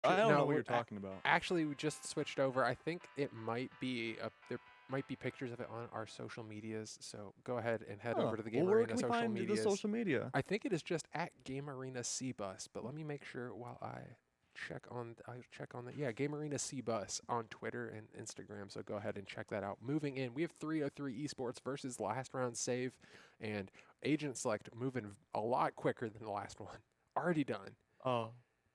I don't know No, what you're talking about. actually, we just switched over. I think it might be there might be pictures of it on our social medias. So go ahead and head Huh. over to the Well, Game where Arena can we social find the medias. social media? I think it is just at Game Arena C Bus, but let me make sure while I check on the yeah, Game Arena C Bus on Twitter and Instagram. So go ahead and check that out. Moving in, we have 303 Esports versus last round save, and Agent Select moving a lot quicker than the last one. Already done. Uh,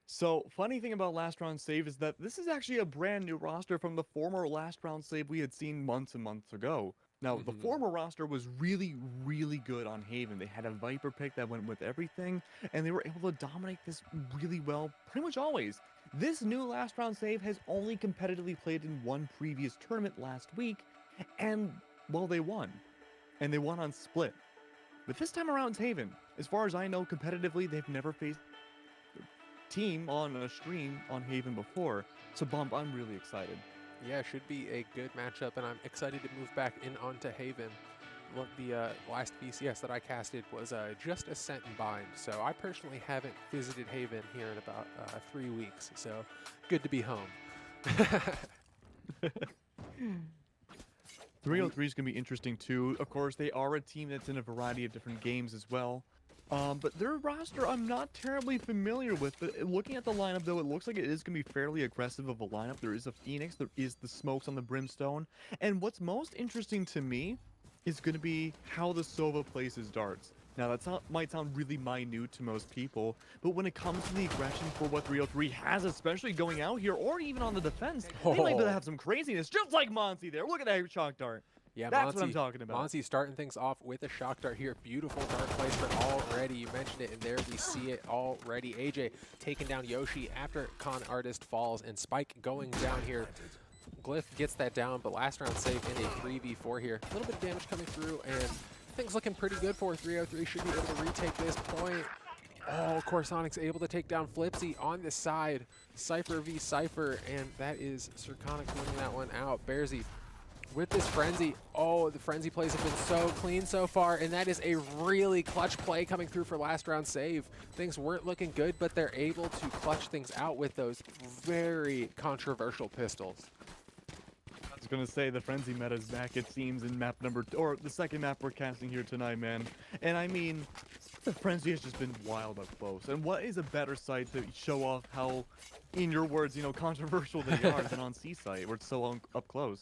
so funny thing about last round save is that this is actually a brand new roster from the former last round save we had seen months and months ago. Now, the Hmm. former roster was really, really good on Haven. They had a Viper pick that went with everything, and they were able to dominate this really well pretty much always. This new last round save has only competitively played in one previous tournament last week, and, well, they won. And they won on split. But this time around, it's Haven. As far as I know, competitively, they've never faced team on a stream on Haven before. So Bump, I'm really excited. Yeah, should be a good matchup, and I'm excited to move back in onto Haven. Look, the last VCS that I casted was just Ascent and Bind, so I personally haven't visited Haven here in about 3 weeks, so good to be home. 303 is going to be interesting too. Of course, they are a team that's in a variety of different games as well. But their roster I'm not terribly familiar with. But looking at the lineup, though, it looks like it is going to be fairly aggressive of a lineup. There is a Phoenix, there is the smokes on the Brimstone. And what's most interesting to me is going to be how the Sova places darts. Now, might sound really minute to most people, but when it comes to the aggression for what 303 has, especially going out here or even on the defense, they might be able to Oh, have some craziness, just like Monty there. Look at that shock dart. yeah, That's what I'm talking about. Monty starting things off with a shock dart here. Beautiful dart placement already. You mentioned it, and there we see it already. AJ taking down Yoshi after Con Artist falls, and Spike going down here. Glyph gets that down, but last round save in a 3v4 here. A little bit of damage coming through, and things looking pretty good for 303. Should be able to retake this point. Oh, Corsonic's able to take down Flipsy on the side. Cypher v Cypher, and that is Circonic winning that one out. Bearsy with this Frenzy. Oh, the Frenzy plays have been so clean so far, and that is a really clutch play coming through for last round save. Things weren't looking good, but they're able to clutch things out with those very controversial pistols. I was gonna say the frenzy meta is back, it seems, in map number or the second map we're casting here tonight, man. And I mean, the frenzy has just been wild up close. And what is a better sight to show off how, in your words, controversial they are than on Seaside, where it's so up close.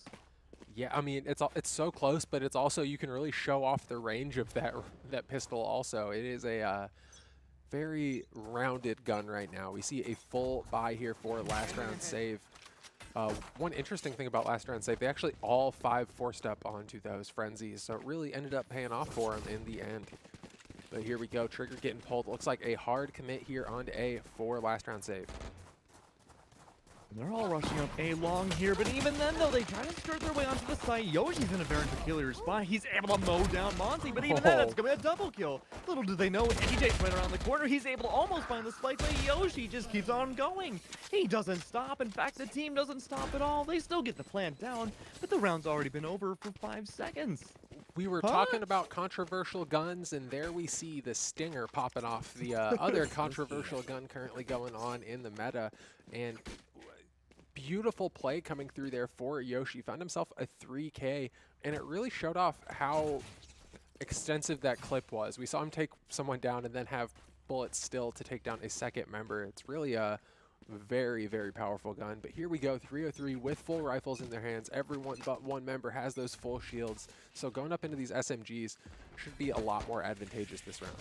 Yeah, I mean it's so close, but it's also you can really show off the range of that pistol. Also, it is a very rounded gun right now. We see a full buy here for last round save. One interesting thing about last round save, they actually all 5 forced up onto those frenzies, so it really ended up paying off for them in the end. But here we go, trigger getting pulled. Looks like a hard commit here onto A for last round save. And they're all rushing up A long here, but even then, though, they try to skirt their way onto the site. Yoshi's in a very peculiar spot. He's able to mow down Monty, but even then, it's going to be a double kill. Little do they know, AJ's right around the corner. He's able to almost find the spike, but Yoshi just keeps on going. He doesn't stop. In fact, the team doesn't stop at all. They still get the plant down, but the round's already been over for 5 seconds. We were talking about controversial guns, and there we see the Stinger popping off, the other controversial gun currently going on in the meta. And beautiful play coming through there for Yoshi. Found himself a 3K, and it really showed off how extensive that clip was. We saw him take someone down and then have bullets still to take down a second member. It's really a very, very powerful gun. But here we go, 303 with full rifles in their hands. Everyone but one member has those full shields. So going up into these SMGs should be a lot more advantageous this round.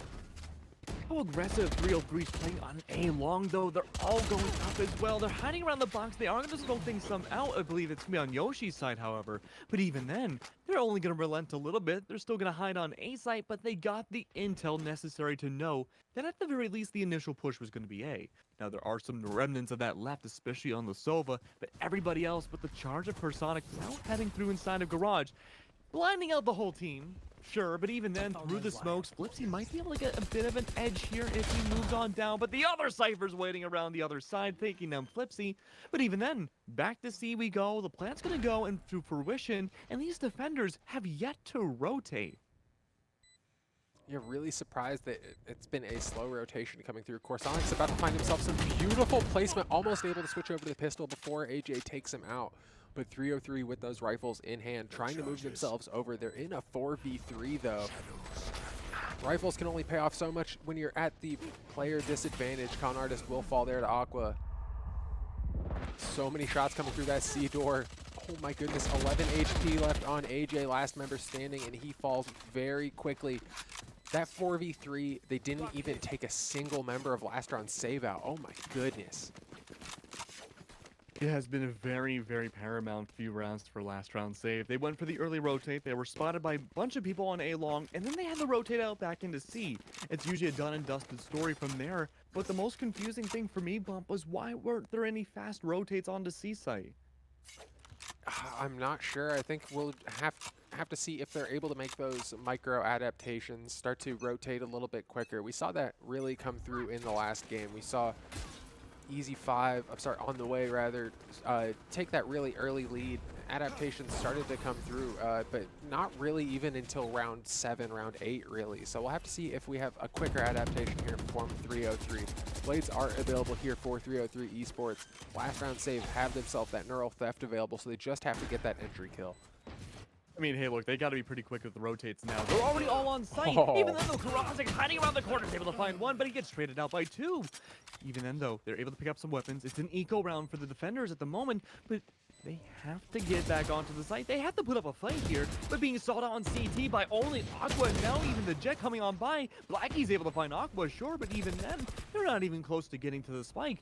How aggressive 303's playing on A long, though. They're all going up as well. They're hiding around the box. They are going to smoke things some out. I believe it's going to be on Yoshi's side, however. But even then, they're only going to relent a little bit. They're still going to hide on A site, but they got the intel necessary to know that at the very least, the initial push was going to be A. Now, there are some remnants of that left, especially on the Sova, but everybody else but the charge of Personic now heading through inside of Garage, blinding out the whole team. Sure, but even then, through the smokes, Flipsy might be able to get a bit of an edge here if he moves on down, but the other Cypher's waiting around the other side, taking down Flipsy. But even then, back to C we go. The plan's going to go into fruition, and these defenders have yet to rotate. Yeah, really surprised that it's been a slow rotation coming through. Corsonic's about to find himself some beautiful placement, almost able to switch over to the pistol before AJ takes him out. But 303 with those rifles in hand, trying to move themselves over. They're in a 4v3 though. Rifles can only pay off so much when you're at the player disadvantage. Con Artist will fall there to Aqua. So many shots coming through that C door. Oh my goodness, 11 HP left on AJ, last member standing, and he falls very quickly. That 4v3, they didn't even take a single member of last round save out. Oh my goodness. It has been a very, very paramount few rounds for last round save. They went for the early rotate. They were spotted by a bunch of people on A long, and then they had to rotate out back into C. It's usually a done and dusted story from there. But the most confusing thing for me, Bump, was why weren't there any fast rotates onto C site? I'm not sure. I think we'll have to see if they're able to make those micro adaptations, start to rotate a little bit quicker. We saw that really come through in the last game. We saw Easy 5, On the Way rather, take that really early lead. Adaptations started to come through, but not really even until round 7, round 8 really. So we'll have to see if we have a quicker adaptation here from 303. Blades are available here for 303 Esports. Last round save have themselves that neural theft available, so they just have to get that entry kill. I mean, hey, look, they got to be pretty quick with the rotates now. They're already all on site. Oh. Even then, though, Karazik's hiding around the corner is able to find one, but he gets traded out by 2. Even then, though, they're able to pick up some weapons. It's an eco round for the defenders at the moment, but they have to get back onto the site. They have to put up a fight here, but being stalled out on CT by only Aqua, and now even the Jet coming on by. Blackie's able to find Aqua, sure, but even then, they're not even close to getting to the spike.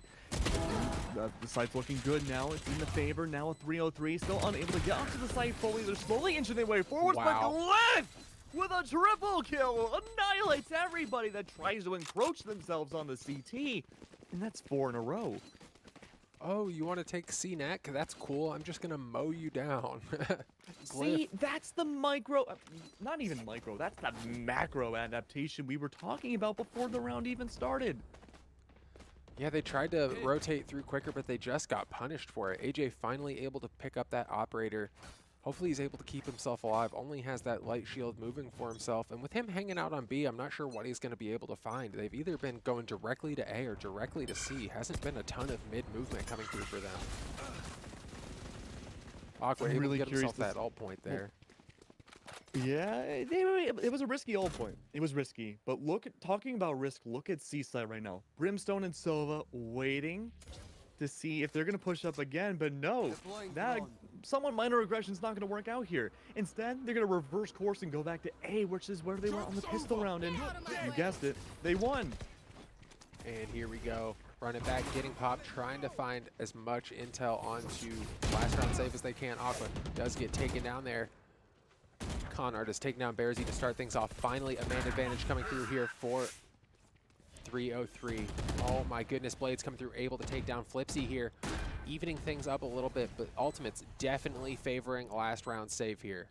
The site's looking good now. It's in the favor. Now a 303, still unable to get onto the site fully. They're slowly inching their way forward, but Glenn with a triple kill annihilates everybody that tries to encroach themselves on the CT. And that's 4 in a row. Oh, you want to take C-Net? That's cool. I'm just going to mow you down. See, that's the micro, not even micro, that's the macro adaptation we were talking about before the round even started. Yeah, they tried to rotate through quicker, but they just got punished for it. AJ finally able to pick up that operator. Hopefully he's able to keep himself alive. Only has that light shield moving for himself. And with him hanging out on B, I'm not sure what he's going to be able to find. They've either been going directly to A or directly to C. Hasn't been a ton of mid movement coming through for them. Aqua able to get himself that ult point there. Yeah, it was a risky ult point. It was risky, but talking about risk, look at C-side right now. Brimstone and Silva waiting to see if they're going to push up again, but no, that somewhat minor aggression is not going to work out here. Instead, they're going to reverse course and go back to A, which is where they were on the pistol round, and you guessed it, they won. And here we go. Run it back, getting popped, trying to find as much intel onto last round save as they can. Aqua does get taken down there. Con Artist taking down Bearsy to start things off. Finally, a man advantage coming through here for 303. Oh my goodness, Blades come through, able to take down Flipsy here. Evening things up a little bit, but Ultimate's definitely favoring last round save here.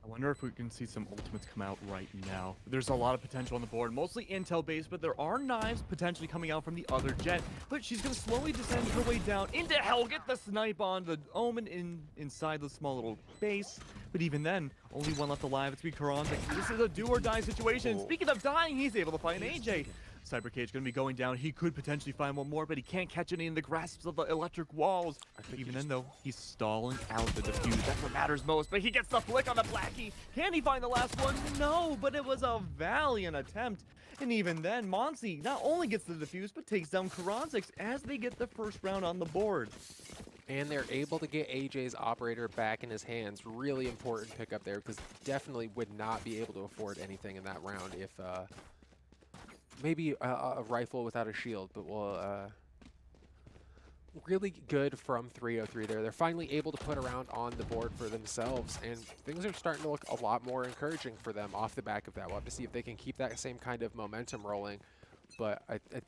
I wonder if we can see some ultimates come out right now. There's a lot of potential on the board, mostly intel based, but there are knives potentially coming out from the other Jet. But she's going to slowly descend her way down into hell, get the snipe on the Omen inside the small little base. But even then, only one left alive. It's Karanzik. This is a do or die situation. Speaking of dying, he's able to find AJ. Cyber Cage going to be going down. He could potentially find one more, but he can't catch any in the grasps of the electric walls. Even then, though, he's stalling out the defuse. That's what matters most. But he gets the flick on the Blackie. Can he find the last one? No, but it was a valiant attempt. And even then, Monsi not only gets the defuse, but takes down Karanzik as they get the first round on the board. And they're able to get AJ's operator back in his hands. Really important pickup there, because definitely would not be able to afford anything in that round if... maybe a rifle without a shield, but we'll really good from 303 there. They're finally able to put a round on the board for themselves, and things are starting to look a lot more encouraging for them off the back of that. We'll have to see if they can keep that same kind of momentum rolling, but it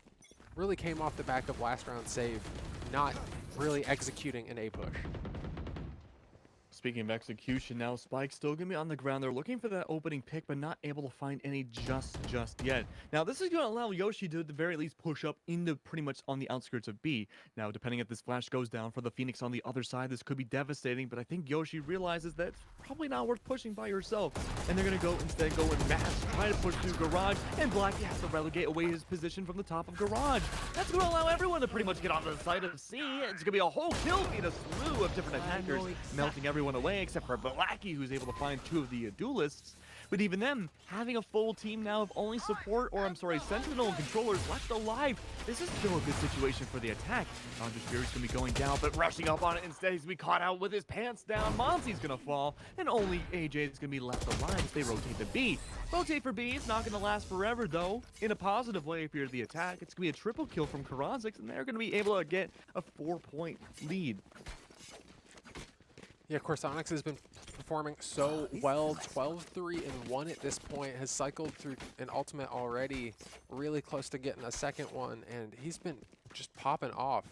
really came off the back of last round save, not really executing an A push. speaking of execution now, Spike's still gonna be on the ground. They're looking for that opening pick, but not able to find any just yet. Now, this is gonna allow Yoshi to at the very least push up into pretty much on the outskirts of B. Now, depending if this flash goes down for the Phoenix on the other side, this could be devastating, but I think Yoshi realizes that it's probably not worth pushing by yourself. And they're gonna go instead go in mass, try to push through Garage, and Blackie has to relegate away his position from the top of Garage. That's gonna allow everyone to pretty much get onto the side of C. It's gonna be a whole kill feed, a slew of different attackers, melting everyone away except for Blackie, who's able to find two of the duelists. But even them, having a full team now of only support, or I'm sorry, Sentinel and controllers left alive, this is still a good situation for the attack. Andre Fury's gonna be going down, but rushing up on it instead, he's gonna be caught out with his pants down. Monty's gonna fall, and only AJ is gonna be left alive as they rotate to B. Rotate for B, it's not gonna last forever though. In a positive way, if you're the attack, it's gonna be a triple kill from Karazix, and they're gonna be able to get a 4-point lead. Yeah, Corsonix has been performing so well. 12-3-1 at this point. Has cycled through an ultimate already. Really close to getting a second one, and he's been just popping off.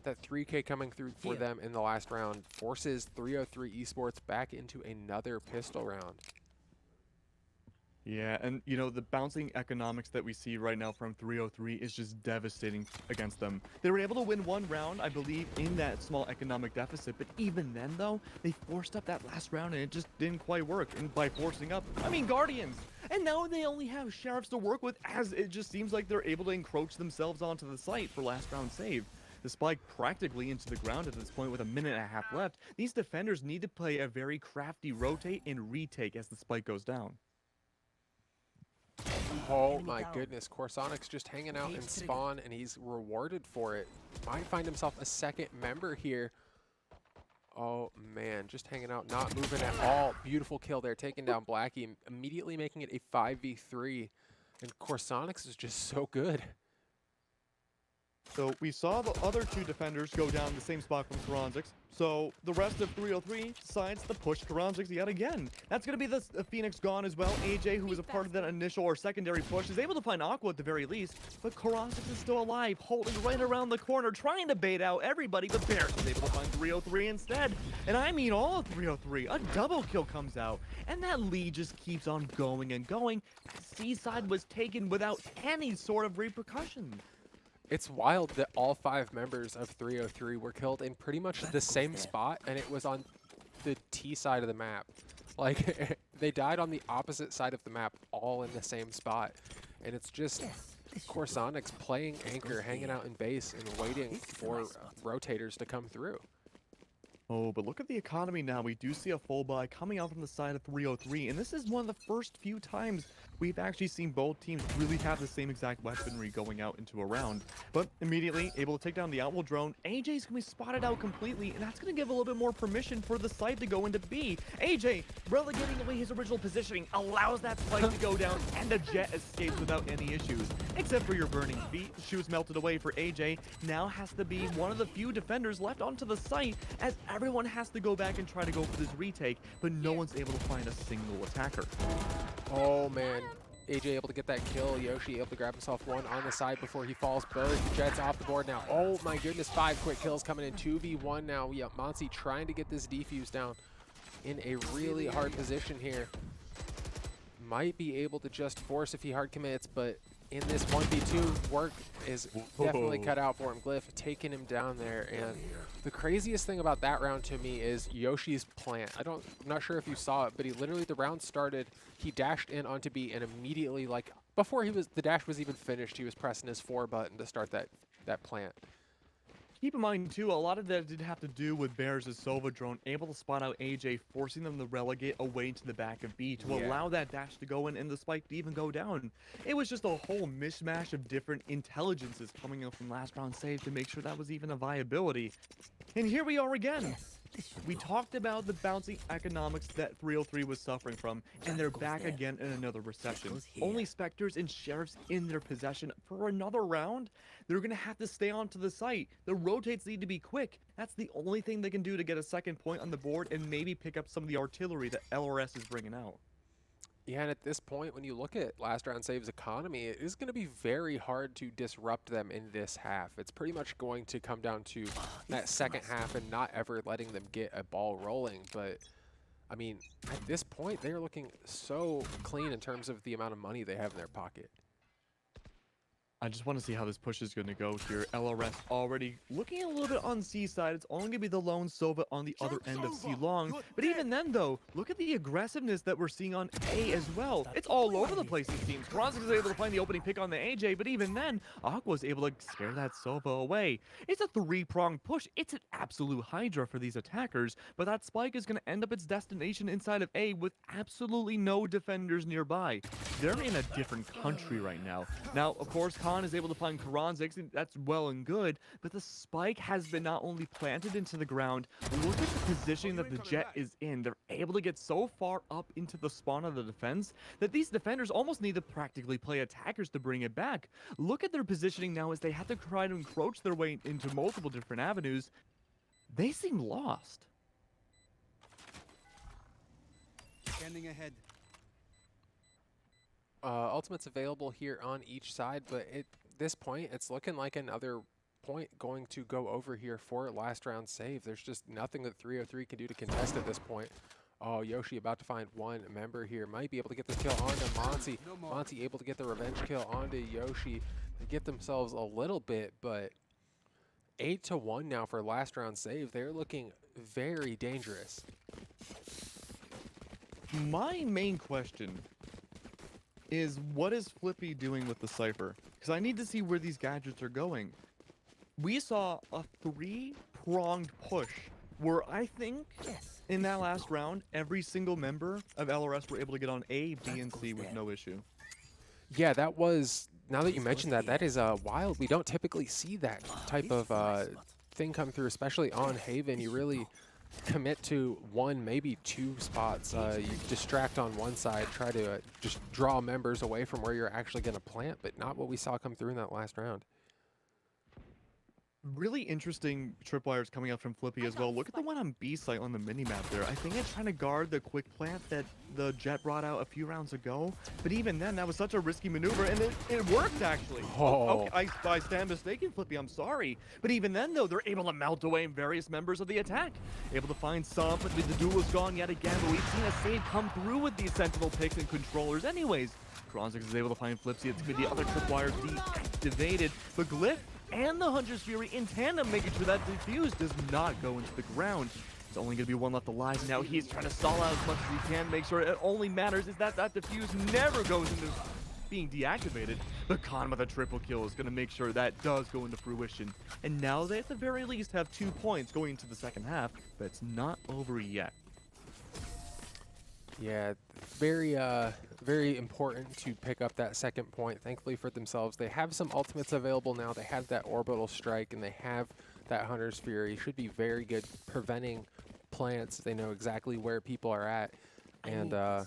That 3K coming through for them in the last round forces 303 Esports back into another pistol round. Yeah, and you know, the bouncing economics that we see right now from 303 is just devastating against them. They were able to win one round, I believe, in that small economic deficit, but even then though, they forced up that last round and it just didn't quite work. And by forcing up, I mean Guardians. And now they only have Sheriffs to work with, as it just seems like they're able to encroach themselves onto the site for last round save. The Spike practically into the ground at this point with a minute and a half left. These defenders need to play a very crafty rotate and retake as the Spike goes down. Oh my goodness, Corsonix just hanging out in spawn, and he's rewarded for it. Might find himself a second member here. Oh man, just hanging out, not moving at all. Beautiful kill there, taking down Blackie, immediately making it a 5v3. And Corsonix is just so good. So we saw the other two defenders go down the same spot from Karazix. So the rest of 303 decides to push Karazix yet again. That's going to be the Phoenix gone as well. AJ, who was a part of that initial or secondary push, is able to find Aqua at the very least. But Karazix is still alive, holding right around the corner, trying to bait out everybody. But Bears is able to find 303 instead. And I mean all of 303. A double kill comes out. And that lead just keeps on going and going. Seaside was taken without any sort of repercussions. It's wild that all 5 members of 303 were killed in pretty much the same spot, and it was on the T side of the map. Like, they died on the opposite side of the map, all in the same spot. And it's just Corsonix playing anchor, hanging out in base, and waiting for rotators to come through. Oh, but look at the economy now. We do see a full buy coming out from the side of 303, and this is one of the first few times we've actually seen both teams really have the same exact weaponry going out into a round. But immediately able to take down the Owl drone. AJ's gonna be spotted out completely, and that's gonna give a little bit more permission for the site to go into B. AJ, relegating away his original positioning, allows that spike to go down, and the Jet escapes without any issues. Except for your burning feet, shoes melted away for AJ. Now has to be one of the few defenders left onto the site, as everyone has to go back and try to go for this retake, but no one's able to find a single attacker. Oh man, AJ able to get that kill. Yoshi able to grab himself one on the side before he falls. Both Jets off the board now. Oh my goodness, 5 quick kills coming in. 2v1 now. We have Monty trying to get this defuse down in a really hard position here. Might be able to just force if he hard commits, but in this 1v2, work is definitely cut out for him. Glyph taking him down there, and the craziest thing about that round to me is Yoshi's plant. I'm not sure if you saw it, but he literally, the round started, he dashed in onto B, and immediately, like, before the dash was even finished, he was pressing his 4 button to start that plant. Keep in mind, too, a lot of that did have to do with Bears' Sova drone able to spot out AJ, forcing them to relegate away to the back of B to allow that dash to go in and the spike to even go down. It was just a whole mishmash of different intelligences coming up from last round save to make sure that was even a viability. And here we are again. We talked about the bouncing economics that 303 was suffering from, and they're back again in another reception. Only Spectres and Sheriffs in their possession for another round. They're going to have to stay onto the site. The rotates need to be quick. That's the only thing they can do to get a second point on the board and maybe pick up some of the artillery that LRS is bringing out. Yeah, and at this point, when you look at last round save's economy, it is going to be very hard to disrupt them in this half. It's pretty much going to come down to that second half and not ever letting them get a ball rolling. But, I mean, at this point, they're looking so clean in terms of the amount of money they have in their pocket. I just want to see how this push is going to go here. LRS already looking a little bit on C side. It's only going to be the lone Sova on the other end of C long. But even then, though, look at the aggressiveness that we're seeing on A as well. It's all over the place, it seems. Bronze is able to find the opening pick on the AJ, but even then, Aqua's able to scare that Sova away. It's a three-pronged push. It's an absolute hydra for these attackers, but that spike is going to end up its destination inside of A with absolutely no defenders nearby. They're in a different country right now. Now, of course, Khan is able to find Karanzix, and that's well and good, but the spike has been not only planted into the ground, look at the positioning that the Jet is in. They're able to get so far up into the spawn of the defense that these defenders almost need to practically play attackers to bring it back. Look at their positioning now as they have to try to encroach their way into multiple different avenues. They seem lost. Scanning ahead. Ultimate's available here on each side, but at this point, it's looking like another point going to go over here for last round save. There's just nothing that 303 can do to contest at this point. Oh, Yoshi about to find one member here. Might be able to get this kill onto Monty. Monty able to get the revenge kill onto Yoshi. They get themselves a little bit, but 8-1 now for last round save. They're looking very dangerous. My main question is, what is Flippy doing with the Cypher? Because I need to see where these gadgets are going. We saw a three-pronged push where I think in that last round, every single member of LRS were able to get on A, B, and C with no issue. Yeah, that was, now that you mentioned that, that is wild. We don't typically see that type of thing come through, especially on Haven. You really commit to one, maybe two spots. You distract on one side, try to just draw members away from where you're actually going to plant, but not what we saw come through in that last round. Really interesting tripwires coming out from Flippy as well. Look at the one on B site on the minimap there. I think it's trying to guard the quick plant that the Jet brought out a few rounds ago. But even then, that was such a risky maneuver, and it worked, actually. Oh. Okay, I stand mistaken, Flippy. I'm sorry. But even then, though, they're able to melt away various members of the attack. Able to find some, but the duel is gone yet again. But we've seen a save come through with these Sentinel picks and controllers anyways. Kronzix is able to find Flipsy. It's going to be the other tripwire deactivated. But Glyph and the Hunter's Fury in tandem, making sure that defuse does not go into the ground. There's only going to be one left alive. Now he's trying to stall out as much as he can, make sure it only matters is that that defuse never goes into being deactivated. But Khan with a triple kill is going to make sure that does go into fruition. And now they at the very least have 2 points going into the second half, but it's not over yet. Yeah, very important to pick up that second point. Thankfully for themselves, they have some ultimates available now. They have that orbital strike and they have that Hunter's Fury. Should be very good preventing plants. They know exactly where people are at. And I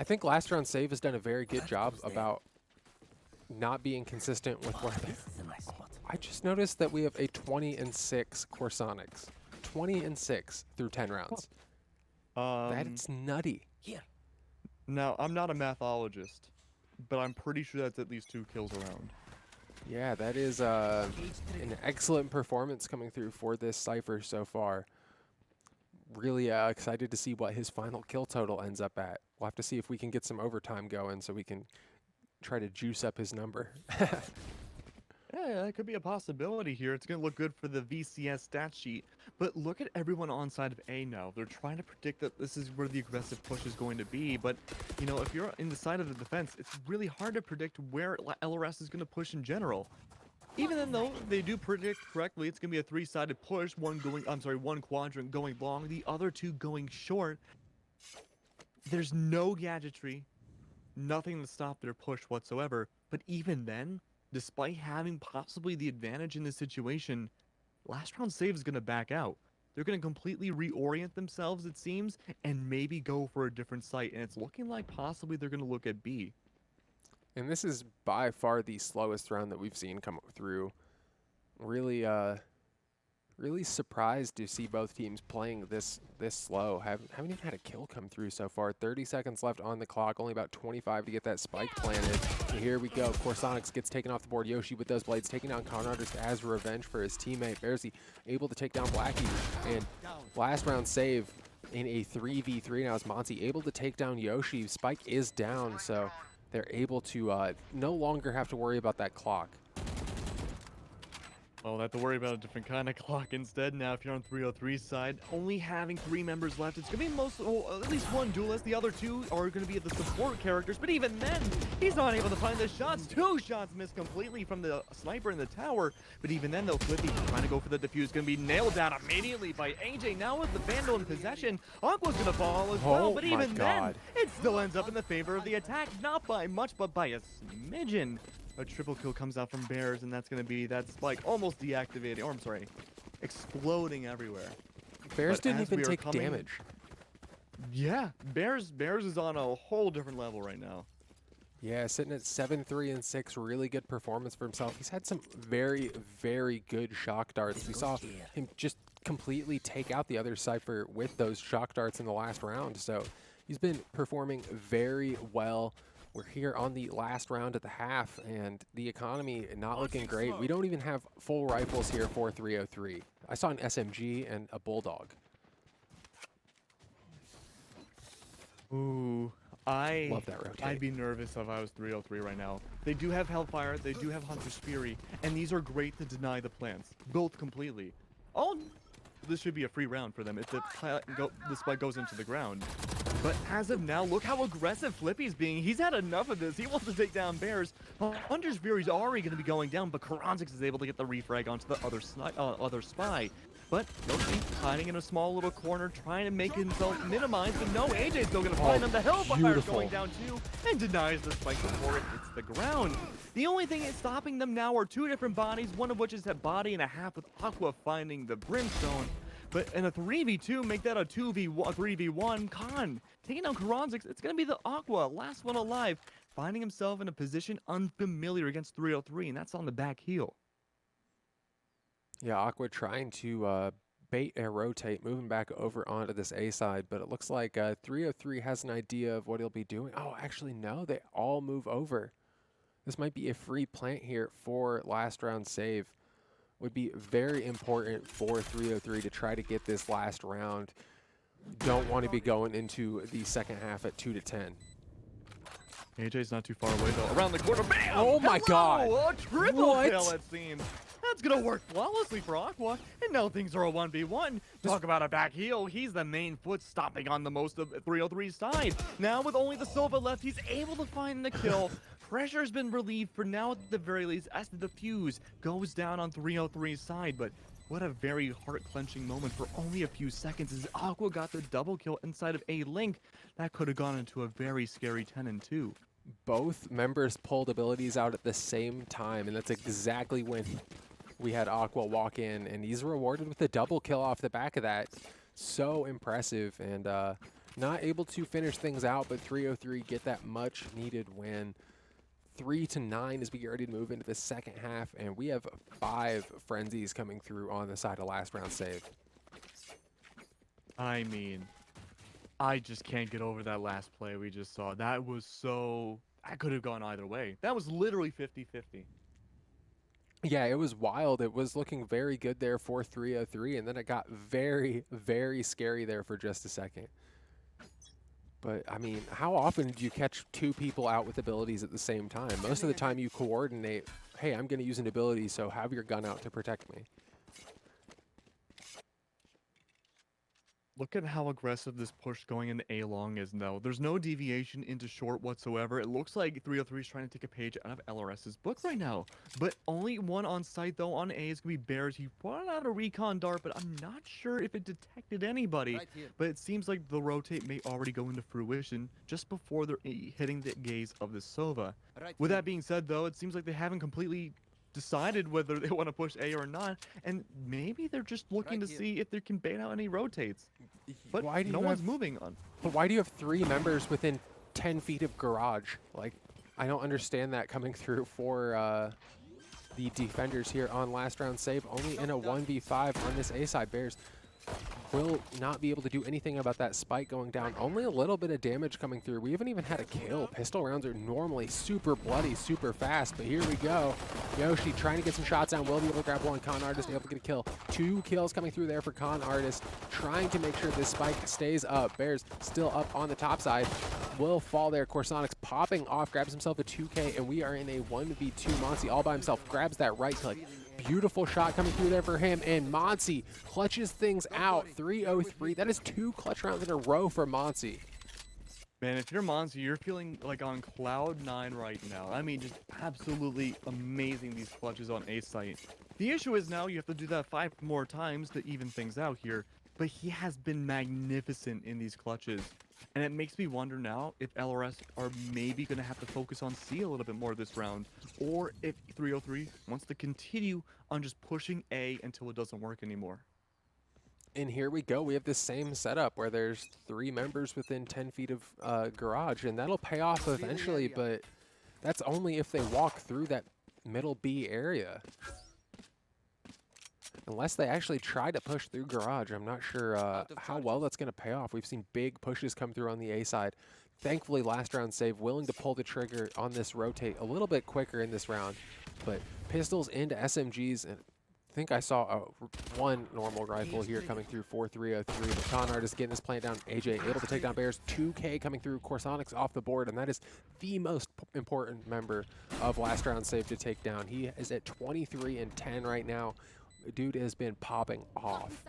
think last round save has done a very good job about not being consistent with where they I just noticed that we have a 20-6 Corsonics. 20-6 through 10 rounds. That's nutty. Now, I'm not a mathologist, but I'm pretty sure that's at least 2 kills around. Yeah, that is an excellent performance coming through for this Cypher so far. Really excited to see what his final kill total ends up at. We'll have to see if we can get some overtime going so we can try to juice up his number. Yeah, that could be a possibility here. It's going to look good for the VCS stat sheet. But look at everyone on side of A now. They're trying to predict that this is where the aggressive push is going to be. But, you know, if you're in the side of the defense, it's really hard to predict where LRS is going to push in general. Even then, though, they do predict correctly, it's going to be a 3-sided push. One quadrant going long, the other 2 going short. There's no gadgetry, nothing to stop their push whatsoever. But even then, despite having possibly the advantage in this situation, last round save is going to back out. They're going to completely reorient themselves, it seems, and maybe go for a different site. And it's looking like possibly they're going to look at B. And this is by far the slowest round that we've seen come through. Really Really surprised to see both teams playing this slow. Haven't even had a kill come through so far. 30 seconds left on the clock, only about 25 to get that spike planted. And here we go. Corsonics gets taken off the board. Yoshi with those blades, taking down Conrad just as revenge for his teammate. Bearsy able to take down Blackie, and last round save in a 3v3 now is Monty able to take down Yoshi. Spike is down, so they're able to no longer have to worry about that clock. Well, they have to worry about a different kind of clock instead. Now, if you're on 303's side, only having 3 members left, it's going to be at least one duelist. The other 2 are going to be the support characters. But even then, he's not able to find the shots. 2 shots missed completely from the sniper in the tower. But even then, though, Flippy trying to go for the defuse, going to be nailed down immediately by AJ. Now with the Vandal in possession, Aqua's going to fall as well. But even then, it still ends up in the favor of the attack. Not by much, but by a smidgen. A triple kill comes out from Bears, and that's going to be that spike almost deactivating, or I'm sorry, exploding everywhere. Bears didn't even take damage. Yeah, Bears is on a whole different level right now. Yeah, sitting at 7-3-6, really good performance for himself. He's had some very, very good shock darts. We saw him just completely take out the other Cypher with those shock darts in the last round, so he's been performing very well. We're here on the last round at the half, and the economy not looking great. We don't even have full rifles here for 303. I saw an SMG and a Bulldog. Ooh, I love that rotate. I'd be nervous if I was 303 right now. They do have Hellfire, they do have Hunter's Fury, and these are great to deny the plants, both completely. This should be a free round for them if the spike goes into the ground. But as of now, look how aggressive Flippy's being. He's had enough of this. He wants to take down Bears. Hunter's Fury's already going to be going down, but Karanzix is able to get the refrag onto the other spy. But Yoshi hiding in a small little corner, trying to make himself minimize, but no, AJ's still going to find him. The Hellfire's going down too, and denies the spike before it hits the ground. The only thing that's stopping them now are 2 different bodies, one of which is a body and a half with Aqua finding the Brimstone. But in a 3v2, make that a 3v1. Khan taking down Karanzix. It's going to be the Aqua, last one alive, finding himself in a position unfamiliar against 303, and that's on the back heel. Yeah, Aqua trying to bait and rotate, moving back over onto this A side, but it looks like 303 has an idea of what he'll be doing. Oh, actually, no, they all move over. This might be a free plant here for last round save. Would be very important for 303 to try to get this last round. Don't want to be going into the second half at 2-10. AJ's not too far away though. Around the corner, bam! Oh my God! A triple kill, it seems. That's gonna work flawlessly for Aqua, and now things are a 1v1. Talk about a back heel. He's the main foot stomping on the most of 303's side. Now with only the Silva left, he's able to find the kill. Pressure's been relieved for now at the very least as the defuse goes down on 303's side, but what a very heart-clenching moment for only a few seconds as Aqua got the double kill inside of a Link. That could have gone into a very scary 10-2. Both members pulled abilities out at the same time, and that's exactly when we had Aqua walk in, and he's rewarded with a double kill off the back of that. So impressive, and not able to finish things out, but 303 get that much-needed win. 3-9 as we get ready to move into the second half, and we have 5 frenzies coming through on the side of last round save. I mean, I just can't get over that last play we just saw. That was so... that could have gone either way. That was literally 50-50. Yeah, it was wild. It was looking very good there for 303, and then it got very, very scary there for just a second. But, I mean, how often do you catch 2 people out with abilities at the same time? Most of the time you coordinate, hey, I'm going to use an ability, so have your gun out to protect me. Look at how aggressive this push going into A-long is, though. There's no deviation into short whatsoever. It looks like 303 is trying to take a page out of LRS's book right now. But only one on site, though. On A is going to be Bears. He brought out a recon dart, but I'm not sure if it detected anybody. But it seems like the rotate may already go into fruition just before they're hitting the gaze of the Sova. With that being said, though, it seems like they haven't completely decided whether they want to push A or not, and maybe they're just looking to see if they can bait out any rotates. But no one's moving on. But why do you have 3 members within 10 feet of garage? Like, I don't understand that coming through for the defenders here on last round save, only in a 1v5 on this A side. Bears will not be able to do anything about that spike going down. Only a little bit of damage coming through. We haven't even had a kill. Pistol rounds are normally super bloody, super fast, but here we go. Yoshi trying to get some shots down, will be able to grab one. Con Artist able to get a kill. 2 kills coming through there for Con Artist, trying to make sure this spike stays up. Bears still up on the top side. Will fall there. Corsonics popping off, grabs himself a 2K, and we are in a 1v2. Monsi all by himself, grabs that right click. Beautiful shot coming through there for him, and Monsi clutches things out. 3-0-3. That is 2 clutch rounds in a row for Monsi. Man, if you're Monsi, you're feeling like on cloud 9 right now. I mean, just absolutely amazing, these clutches on A site. The issue is now you have to do that 5 more times to even things out here, but he has been magnificent in these clutches. And it makes me wonder now if LRS are maybe going to have to focus on C a little bit more this round, or if 303 wants to continue on just pushing A until it doesn't work anymore. And here we go. We have the same setup where there's 3 members within 10 feet of garage, and that'll pay off eventually, but that's only if they walk through that middle B area. Unless they actually try to push through garage, I'm not sure how well that's going to pay off. We've seen big pushes come through on the A side. Thankfully, last round save, willing to pull the trigger on this rotate a little bit quicker in this round. But pistols into SMGs, and I think I saw one normal rifle here coming through for 303. The Con Artist getting his plant down. AJ able to take down Bears. 2K coming through. Corsonics off the board, and that is the most important member of last round save to take down. He is at 23 and 10 right now. Dude has been popping off.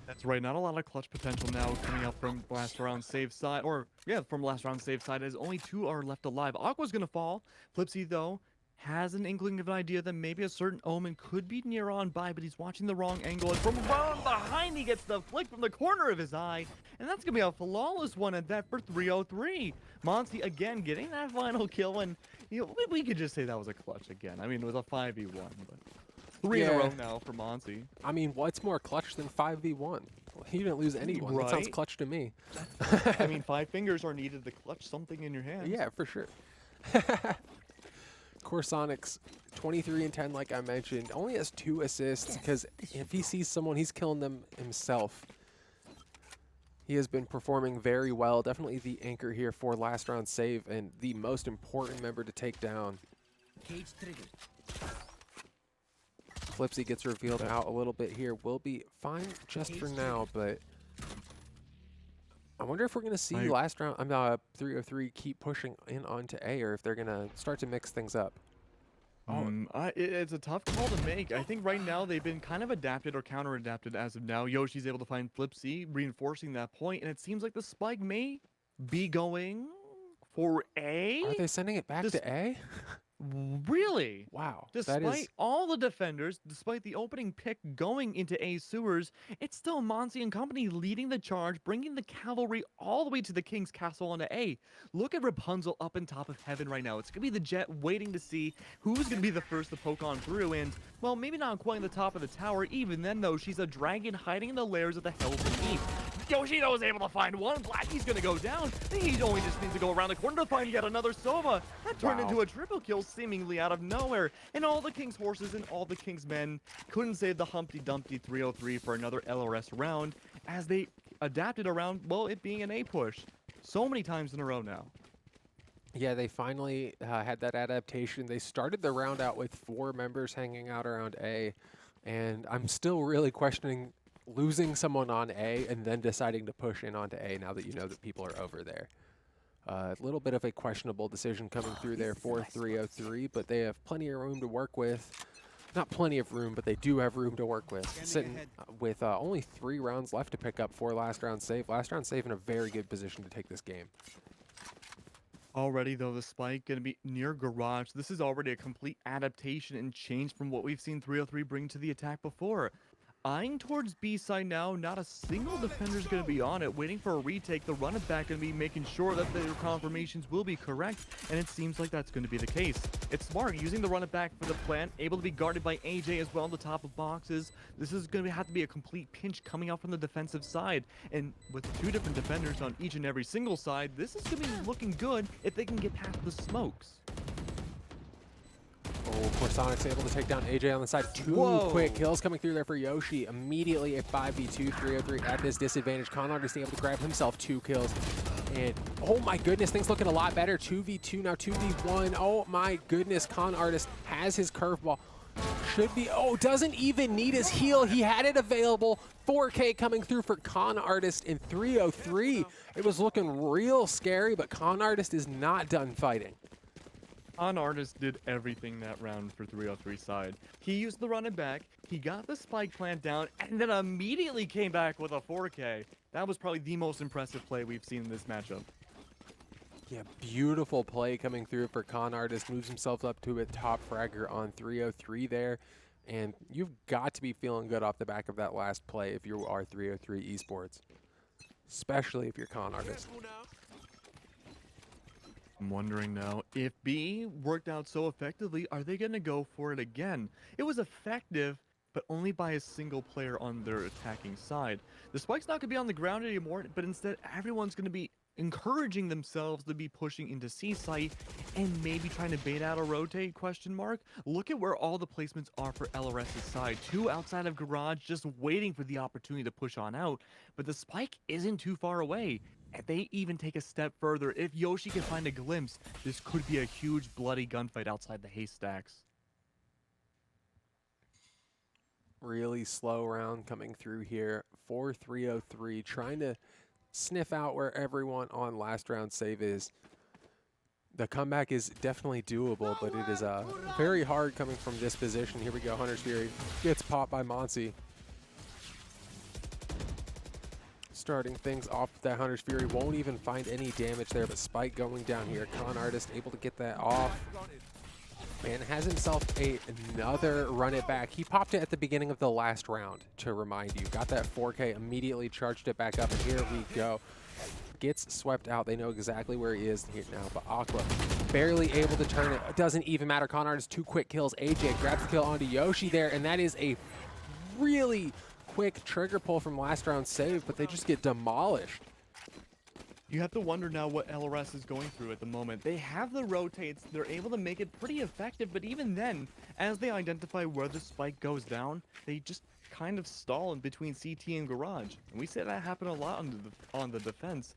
That's right, not a lot of clutch potential now coming up from last round save side, or yeah, from last round save side, as only 2 are left alive. Aqua's gonna fall. Flipsy, though, has an inkling of an idea that maybe a certain Omen could be near on by, but he's watching the wrong angle, and from behind he gets the flick from the corner of his eye, and that's gonna be a flawless one at that for 303. Monsi again getting that final kill, and you know, we could just say that was a clutch again. I mean, it was a 5v1, but 3 in a row now for Monsi. I mean, what's more clutch than 5v1? He didn't lose anyone. Right? That sounds clutch to me. I mean, 5 fingers are needed to clutch something in your hands. Yeah, for sure. Corsonics, 23 and 10, like I mentioned, only has 2 assists because if he sees someone, he's killing them himself. He has been performing very well. Definitely the anchor here for last round save and the most important member to take down. Cage triggered. Flipsy gets revealed out a little bit here. Will be fine just for now, but I wonder if we're going to see last round, 303 keep pushing in onto A, or if they're going to start to mix things up. It's a tough call to make. I think right now they've been kind of adapted or counter-adapted as of now. Yoshi's able to find Flipsy, reinforcing that point, and it seems like the spike may be going for A. Are they sending it back to A? Really? Wow. Despite all the defenders, despite the opening pick going into A sewers, it's still Monsi and company leading the charge, bringing the cavalry all the way to the King's Castle onto A. Look at Rapunzel up in top of heaven right now. It's going to be the Jet waiting to see who's going to be the first to poke on through, and, well, maybe not quite on the top of the tower. Even then, though, she's a dragon hiding in the layers of the hell beneath. Yoshino was able to find one. Blackie's going to go down. He only just needs to go around the corner to find yet another Sova. That turned into a triple kill seemingly out of nowhere. And all the King's horses and all the King's men couldn't save the Humpty Dumpty 303 for another LRS round as they adapted around, well, it being an A push so many times in a row now. Yeah, they finally had that adaptation. They started the round out with 4 members hanging out around A, and I'm still really questioning losing someone on A and then deciding to push in onto A now that you know that people are over there. A little bit of a questionable decision coming through there for 303, but they have plenty of room to work with. Not plenty of room, but they do have room to work with. Sitting with only 3 rounds left to pick up for last round save. Last round save in a very good position to take this game. Already, though, the spike going to be near garage. This is already a complete adaptation and change from what we've seen 303 bring to the attack before. Eyeing towards B side now, not a single defender is going to be on it, waiting for a retake. The run it back going to be making sure that their confirmations will be correct, and it seems like that's going to be the case. It's smart, using the run it back for the plant, able to be guarded by AJ as well on the top of boxes. This is going to have to be a complete pinch coming out from the defensive side, and with 2 different defenders on each and every single side, this is going to be looking good if they can get past the smokes. Corsonic's able to take down AJ on the side. Two quick kills coming through there for Yoshi. Immediately a 5v2, 303 at this disadvantage. Conartist able to grab himself 2 kills. And oh my goodness, things looking a lot better. 2v2, now 2v1. Oh my goodness, Conartist has his curveball. Should be, oh, doesn't even need his heal. He had it available. 4K coming through for Conartist in 303. It was looking real scary, but Conartist is not done fighting. Conartist did everything that round for 303 side. He used the run it back, he got the spike plant down, and then immediately came back with a 4K. That was probably the most impressive play we've seen in this matchup. Yeah, beautiful play coming through for Conartist. Moves himself up to a top fragger on 303 there. And you've got to be feeling good off the back of that last play if you are 303 Esports. Especially if you're Conartist. I'm wondering now, if B worked out so effectively, are they going to go for it again? It was effective, but only by a single player on their attacking side. The spike's not going to be on the ground anymore, but instead everyone's going to be encouraging themselves to be pushing into C site and maybe trying to bait out a rotate, question mark. Look at where all the placements are for LRS's side. 2 outside of garage, just waiting for the opportunity to push on out, but the spike isn't too far away. If they even take a step further, if Yoshi can find a glimpse, this could be a huge bloody gunfight outside the haystacks. Really slow round coming through here. 4-3-0-3, trying to sniff out where everyone on last round save is. The comeback is definitely doable, but it is very hard coming from this position. Here we go, Hunter's Fury gets popped by Monsi. Starting things off with that Hunter's Fury, won't even find any damage there, but Spike going down here. Conartist able to get that off. Man has himself another run it back. He popped it at the beginning of the last round, to remind you. Got that 4K, immediately charged it back up, and here we go. Gets swept out. They know exactly where he is here now, but Aqua barely able to turn it. It doesn't even matter. Conartist 2 quick kills. AJ grabs the kill onto Yoshi there, and that is a really quick trigger pull from last round save, but they just get demolished. You have to wonder now what LRS is going through at the moment. They have the rotates, they're able to make it pretty effective, but even then, as they identify where the spike goes down, they just kind of stall in between CT and garage. And we see that happen a lot on the defense.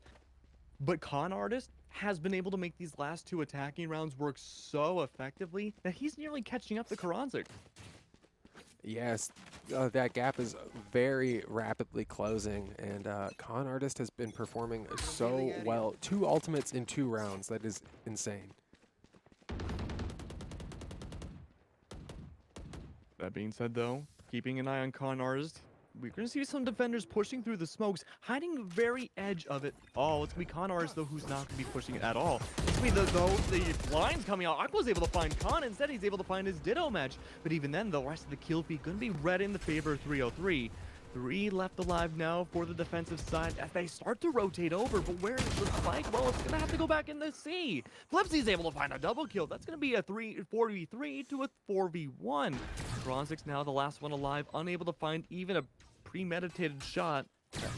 But Conartist has been able to make these last 2 attacking rounds work so effectively that he's nearly catching up to Karanzik. Yes, that gap is very rapidly closing, and Conartist has been performing so well. 2 ultimates in 2 rounds. That is insane. That being said, though, keeping an eye on Conartist, we're going to see some defenders pushing through the smokes, hiding the very edge of it. Oh, it's going to be Conartist, though, who's not going to be pushing it at all. It's going to be the lines coming out. Aqua's able to find Con. Instead, he's able to find his Ditto match. But even then, the rest of the kill feed going to be red in the favor of 303. 3 left alive now for the defensive side as they start to rotate over. But where is the spike? Well, it's going to have to go back in the C. Flipsy's able to find a double kill. That's going to be a 4v3 to a 4v1. Bronzix now the last one alive, unable to find even a premeditated shot,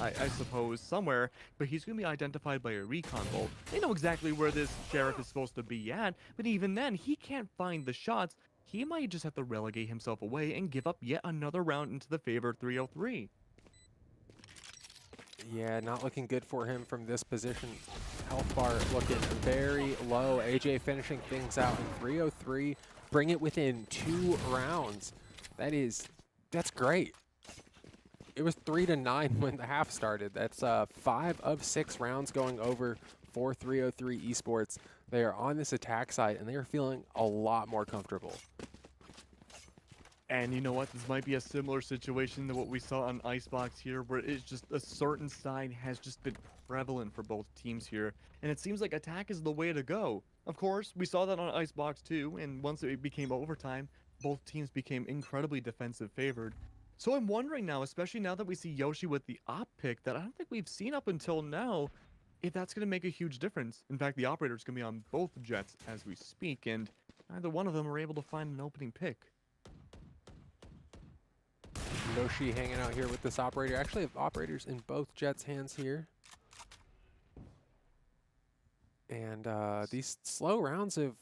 I suppose, somewhere, but he's going to be identified by a recon bolt. They know exactly where this sheriff is supposed to be at, but even then, he can't find the shots. He might just have to relegate himself away and give up yet another round into the favor of 303. Yeah, not looking good for him from this position. Health bar looking very low. AJ finishing things out in 303. Bring it within 2 rounds. That's great. It was 3-9 when the half started. That's 5 of 6 rounds going over for 303 Esports. They are on this attack side, and they are feeling a lot more comfortable. And you know what? This might be a similar situation to what we saw on Icebox here, where it's just a certain side has just been prevalent for both teams here. And it seems like attack is the way to go. Of course, we saw that on Icebox too, and once it became overtime, both teams became incredibly defensive favored. So I'm wondering now, especially now that we see Yoshi with the op pick that I don't think we've seen up until now, if that's going to make a huge difference. In fact, the operator's going to be on both jets as we speak, and neither one of them are able to find an opening pick. Yoshi hanging out here with this operator. Actually have operators in both jets' hands here. And these slow rounds have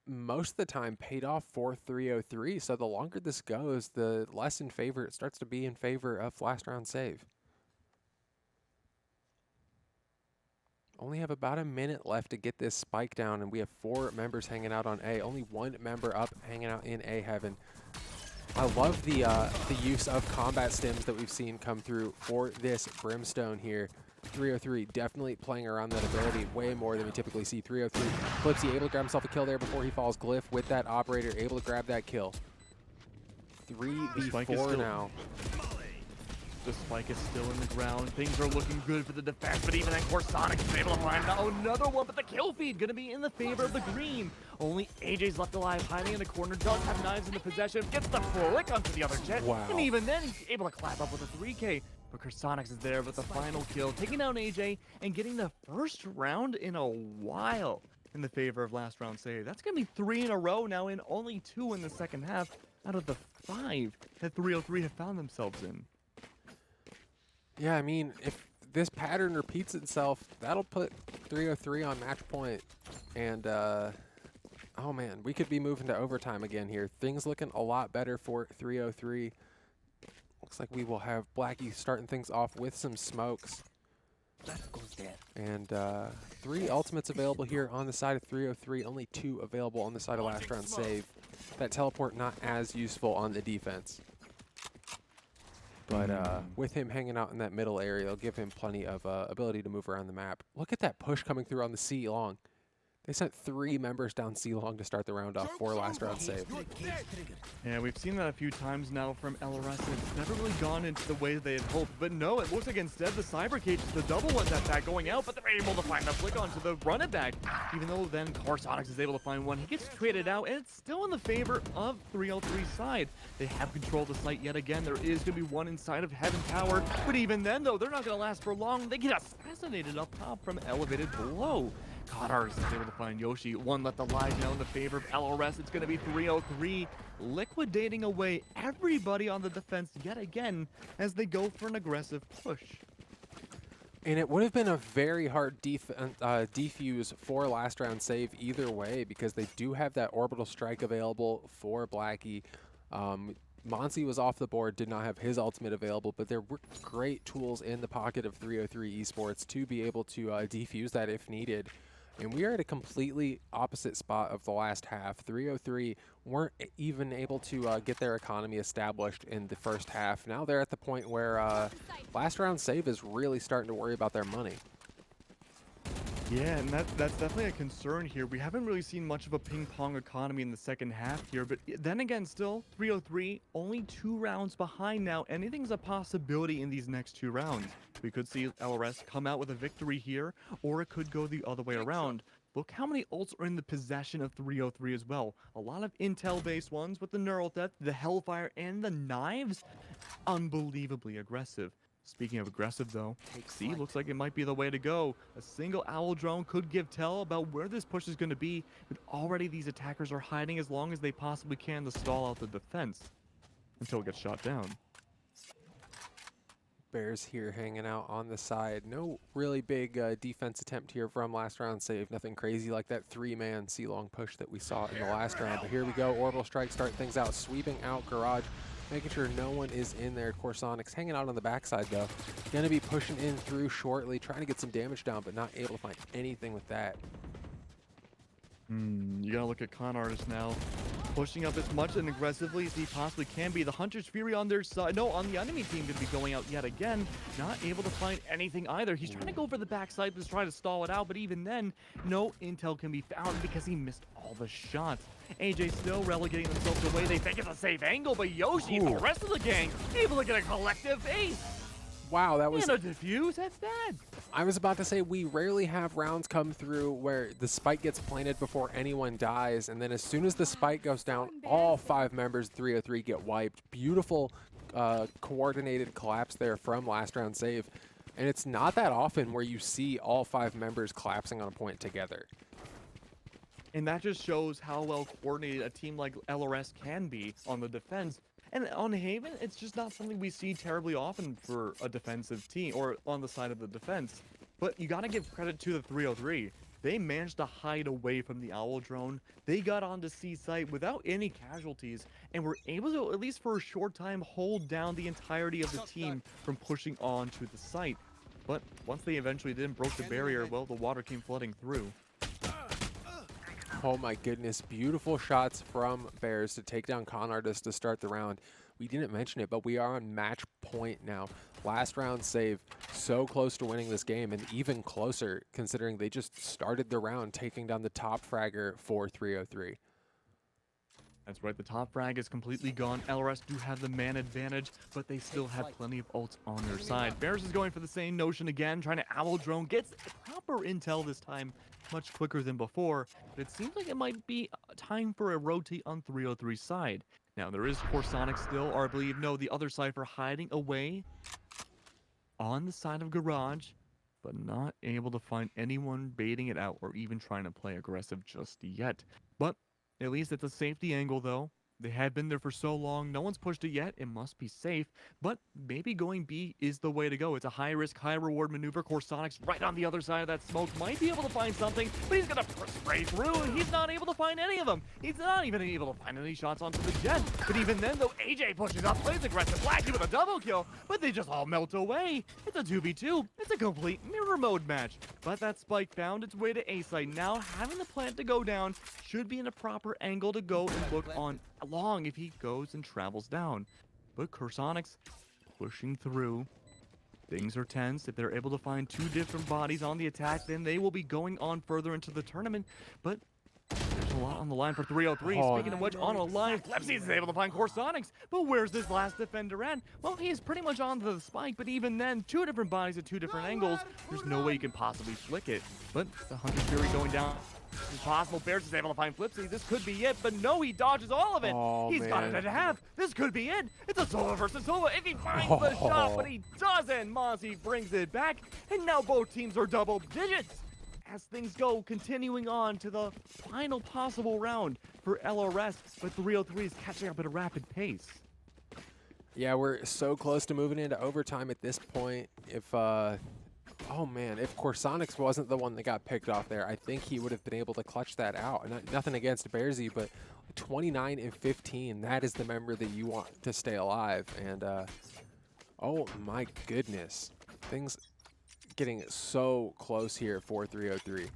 most of the time paid off for 303. So the longer this goes, the less in favor it starts to be in favor of last round save. Only have about a minute left to get this spike down, and we have 4 members hanging out on A. Only 1 member up hanging out in A heaven. I love the use of combat stims that we've seen come through for this Brimstone here. 303 definitely playing around that ability way more than we typically see. 303 Flipsy able to grab himself a kill there before he falls. Glyph with that operator able to grab that kill. 3v4 now. The spike is still in the ground. Things are looking good for the defense, but even then Corsonic is able to find another one, but the kill feed gonna be in the favor of the green. Only AJ's left alive, hiding in the corner, does have knives in the possession, gets the flick onto the other jet, and even then he's able to clap up with a 3K. But Corsonic is there with the final kill, taking down AJ and getting the first round in a while in the favor of last round save. That's gonna be 3 in a row now, and only 2 in the second half out of the 5 that 303 have found themselves in. Yeah, I mean, if this pattern repeats itself, that'll put 303 on match point. And, oh man, we could be moving to overtime again here. Things looking a lot better for 303. Looks like we will have Blackie starting things off with some smokes. And 3 ultimates available here on the side of 303. Only 2 available on the side of last round save. That teleport not as useful on the defense. But with him hanging out in that middle area, it'll give him plenty of ability to move around the map. Look at that push coming through on the C long. They sent 3 members down C long to start the round off for last round save. Yeah, we've seen that a few times now from LRS, and it's never really gone into the way they had hoped. But no, it looks like instead the Cyber Cage is the double one that's that going out, but they're able to find a flick onto the run it back. Even though then Corsonics is able to find one, he gets traded out, and it's still in the favor of 303's side. They have control of the site yet again. There is going to be one inside of Heaven Tower, but even then though, they're not going to last for long. They get assassinated up top from elevated below. Connors is able to find Yoshi. 1 left alive now in the favor of LRS. It's going to be 303 liquidating away everybody on the defense yet again as they go for an aggressive push. And it would have been a very hard defuse for last round save either way, because they do have that orbital strike available for Blackie. Monsi was off the board, did not have his ultimate available, but there were great tools in the pocket of 303 Esports to be able to defuse that if needed. And we are at a completely opposite spot of the last half. 303 weren't even able to get their economy established in the first half. Now they're at the point where last round save is really starting to worry about their money. Yeah, and that's definitely a concern here. We haven't really seen much of a ping-pong economy in the second half here, but then again, still, 303, only 2 rounds behind now. Anything's a possibility in these next 2 rounds. We could see LRS come out with a victory here, or it could go the other way around. Look how many ults are in the possession of 303 as well. A lot of intel-based ones with the Neural Theft, the Hellfire, and the Knives. Unbelievably aggressive. Speaking of aggressive though, C looks like it might be the way to go. A single owl drone could give tell about where this push is going to be, but already these attackers are hiding as long as they possibly can to stall out the defense until it gets shot down. Bears here hanging out on the side. No really big defense attempt here from last round save. Nothing crazy like that 3-man C-long push that we saw in the last round. But here we go. Orbital Strike starting things out, sweeping out Garage, making sure no one is in there. Corsonics hanging out on the backside though. Gonna be pushing in through shortly, trying to get some damage down, but not able to find anything with that. You gotta look at Con Artist now. Pushing up as much and aggressively as he possibly can be. The Hunter's Fury on their side. No, on the enemy team gonna be going out yet again. Not able to find anything either. He's trying to go for the backside to try to stall it out, but even then, no intel can be found because he missed all the shots. AJ still relegating themselves away. They think it's a safe angle, but Yoshi and the rest of the gang able to get a collective ace. Wow, that was... And a defuse, that's bad. I was about to say, we rarely have rounds come through where the spike gets planted before anyone dies, and then as soon as the spike goes down, all 5 members of 303 get wiped. Beautiful coordinated collapse there from last round save. And it's not that often where you see all 5 members collapsing on a point together. And that just shows how well coordinated a team like LRS can be on the defense. And on Haven, it's just not something we see terribly often for a defensive team, or on the side of the defense. But you got to give credit to the 303. they managed to hide away from the Owl drone. They got onto C site without any casualties and were able to, at least for a short time, hold down the entirety of the team from pushing on to the site. But once they eventually did and broke the barrier, well, the water came flooding through. Oh my goodness, beautiful shots from Bears to take down Con Artist to start the round. We didn't mention it, but we are on match point now. Last round save, so close to winning this game, and even closer considering they just started the round taking down the top fragger for 303. That's right, the top frag is completely gone. LRS do have the man advantage, but they still have plenty of ults on their side. Bears is going for the same notion again, trying to Owl drone, gets proper intel this time, much quicker than before, but it seems like it might be time for a rotate on 303's side. Now, there is Corsonic still, or I believe, no, the other side for hiding away on the side of Garage, but not able to find anyone baiting it out or even trying to play aggressive just yet. But at least it's a safety angle, though. They had been there for so long. No one's pushed it yet. It must be safe. But maybe going B is the way to go. It's a high-risk, high-reward maneuver. Corsonic's right on the other side of that smoke. Might be able to find something, but he's going to spray through, and he's not able to find any of them. He's not even able to find any shots onto the jet. But even then, though, AJ pushes up, plays aggressive. Blackie with a double kill, but they just all melt away. It's a 2v2. It's a complete mirror mode match. But that spike found its way to A site. Now, having the plant to go down should be in a proper angle to go and look on long if he goes and travels down. But Corsonics pushing through. Things are tense. If they're able to find two different bodies on the attack, then they will be going on further into the tournament. But there's a lot on the line for 303. Speaking of which, on a line, Lepsy is able to find Corsonics. But where's this last defender at? Well, he is pretty much onto the spike, but even then, two different bodies at two different angles. There's no way you can possibly flick it. But the Hunter's Fury going down. It's possible. Bears is able to find Flipsy. This could be it, but no, he dodges all of it. Oh, He's got it at half. This could be it. It's a Sova versus Sova if he finds the shot, but he doesn't. Mozzie brings it back, and now both teams are double digits. As things go, continuing on to the final possible round for LRS, but 303 is catching up at a rapid pace. Yeah, we're so close to moving into overtime at this point. Oh man, if Corsonics wasn't the one that got picked off there, I think he would have been able to clutch that out. Nothing against Bearsy, but 29 and 15, that is the member that you want to stay alive. And oh my goodness, things getting so close here for 303.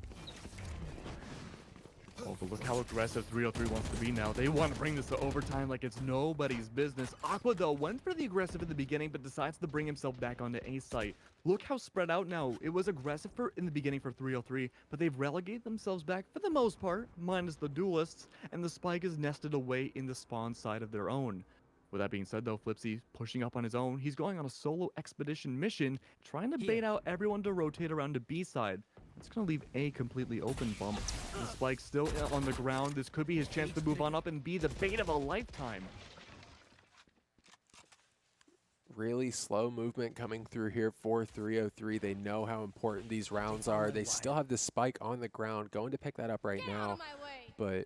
Oh, but look how aggressive 303 wants to be now. They want to bring this to overtime like it's nobody's business. Aqua, though, went for the aggressive in the beginning, but decides to bring himself back onto A site. Look how spread out now. It was aggressive in the beginning for 303, but they've relegated themselves back for the most part, minus the duelists, and the spike is nested away in the spawn side of their own. With that being said, though, Flipsy pushing up on his own. He's going on a solo expedition mission, trying to bait out everyone to rotate around to B side. It's going to leave A completely open. Bump. The spike's still on the ground. This could be his chance to move on up and be the bait of a lifetime. Really slow movement coming through here for 303. They know how important these rounds are. They still have this spike on the ground. Going to pick that up right now. But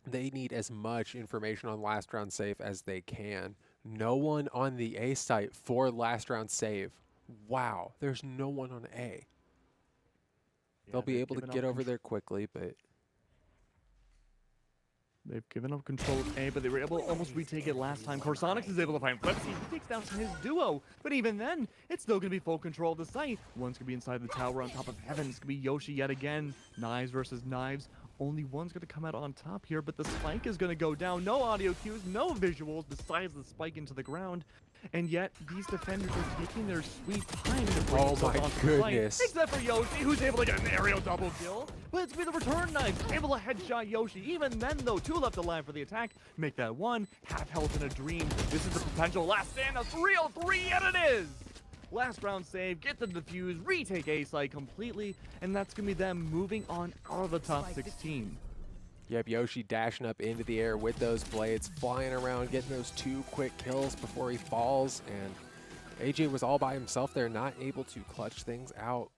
they need as much information on last round save as they can. No one on the A site for last round save. Wow, there's no one on A. They'll be able to get over there quickly, but they've given up control of A, but they were able to almost retake it last time. Corsonics is able to find Flipsy. He takes down his duo, but even then, it's still going to be full control of the site. One's going to be inside the tower on top of Heaven. It's going to be Yoshi yet again. Knives versus knives. Only one's going to come out on top here, but the spike is going to go down. No audio cues, no visuals besides the spike into the ground. And yet, these defenders are taking their sweet time to bring themselves onto the fight. Except for Yoshi, who's able to get an aerial double kill. But it's with the return knives, able to headshot Yoshi. Even then, though, 2 left alive for the attack. Make that 1. Half health in a dream. This is the potential last stand of 303, and it is! Last round save, get the defuse, retake A site completely, and that's going to be them moving on out of the top 16. Yep, Yoshi dashing up into the air with those blades, flying around, getting those 2 quick kills before he falls, and AJ was all by himself there, not able to clutch things out.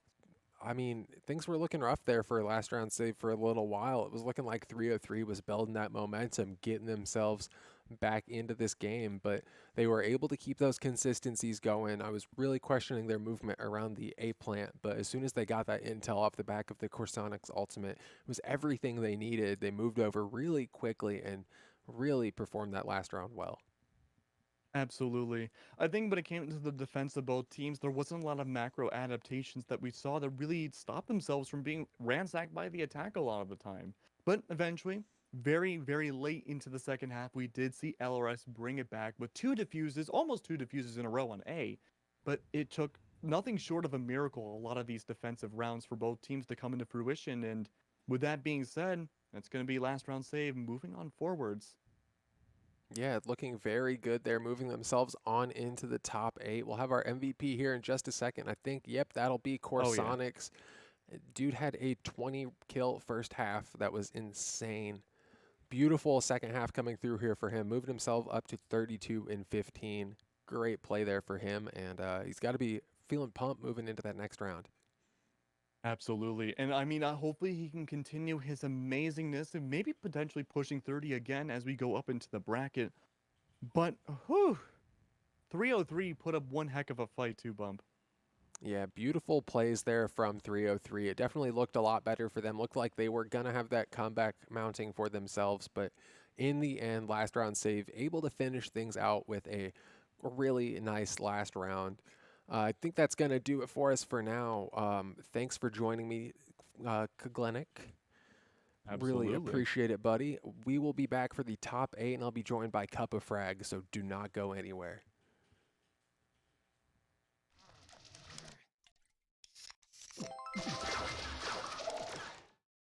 I mean, things were looking rough there for last round save for a little while. It was looking like 303 was building that momentum, getting themselves back into this game, but they were able to keep those consistencies going. I was really questioning their movement around the A plant, but as soon as they got that intel off the back of the Corsonics ultimate, it was everything they needed. They moved over really quickly and really performed that last round well. Absolutely. I think when it came to the defense of both teams, there wasn't a lot of macro adaptations that we saw that really stopped themselves from being ransacked by the attack a lot of the time. But eventually, very, very late into the second half, we did see LRS bring it back with two defuses, almost two defuses in a row on A. But it took nothing short of a miracle, a lot of these defensive rounds for both teams to come into fruition. And with that being said, that's going to be last round save, moving on forwards. Yeah, looking very good there, moving themselves on into the top 8. We'll have our MVP here in just a second. I think, yep, that'll be Oh, yeah. Corsonics. Dude had a 20 kill first half. That was insane. Beautiful second half coming through here for him. Moved himself up to 32 and 15. Great play there for him, and he's got to be feeling pumped moving into that next round. Absolutely. And I mean, hopefully he can continue his amazingness and maybe potentially pushing 30 again as we go up into the bracket. But, whew, 303 put up one heck of a fight too, Bump. Yeah, beautiful plays there from 303. It definitely looked a lot better for them. Looked like they were going to have that comeback mounting for themselves, but in the end, last round save, able to finish things out with a really nice last round. I think that's going to do it for us for now. Thanks for joining me, Kaglenik. Really Absolutely. appreciate it, buddy. We will be back for the top 8, and I'll be joined by Cup of Frag, so do not go anywhere.